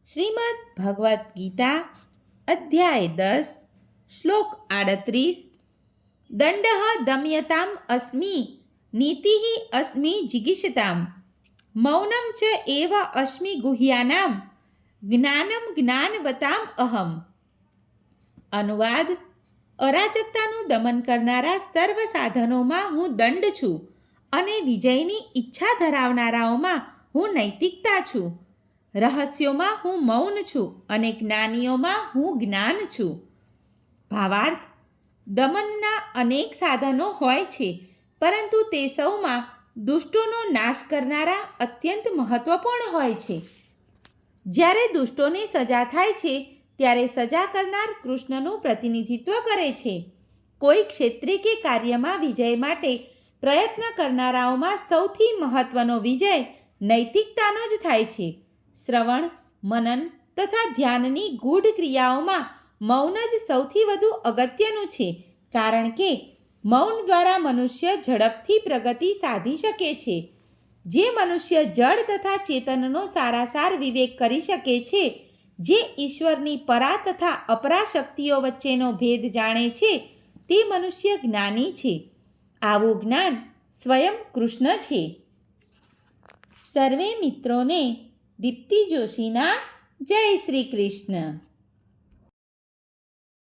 શ્રીમદ્ ભગવદ્ ગીતા અધ્યાય 10 શ્લોક 38 દંડઃ દમ્યતામ અસ્મિ નીતિઃ અસ્મિ જિગીષતામ મૌનમ ચ એવ અસ્મિ ગુહ્યાનામ જ્ઞાનમ જ્ઞાનવતામ અહમ. અનુવાદ: અરાજકતાનું દમન કરનારા સર્વ સાધનોમાં હું દંડ છું અને વિજયની ઈચ્છા ધરાવનારાઓમાં હું નૈતિકતા છું. રહસ્યોમાં હું મૌન છું અને જ્ઞાનીઓમાં હું જ્ઞાન છું. ભાવાર્થ: દમનના અનેક સાધનો હોય છે, પરંતુ તે સૌમાં દુષ્ટોનો નાશ કરનારા અત્યંત મહત્વપૂર્ણ હોય છે. જ્યારે દુષ્ટોને સજા થાય છે ત્યારે સજા કરનાર કૃષ્ણનું પ્રતિનિધિત્વ કરે છે. કોઈ ક્ષેત્રે કે કાર્યમાં વિજય માટે પ્રયત્ન કરનારાઓમાં સૌથી મહત્વનો વિજય નૈતિકતાનો જ થાય છે. શ્રવણ, મનન તથા ધ્યાનની ગૂઢ ક્રિયાઓમાં મૌન જ સૌથી વધુ અગત્યનું છે, કારણ કે મૌન દ્વારા મનુષ્ય ઝડપથી પ્રગતિ સાધી શકે છે. જે મનુષ્ય જડ તથા ચેતનનો સારાસાર વિવેક કરી શકે છે, જે ઈશ્વરની પરા તથા અપરા શક્તિઓ વચ્ચેનો ભેદ જાણે છે, તે મનુષ્ય જ્ઞાની છે. આવું જ્ઞાન સ્વયં કૃષ્ણ છે. સર્વે મિત્રોને દીપ્તિ જોશીના જય શ્રી કૃષ્ણ.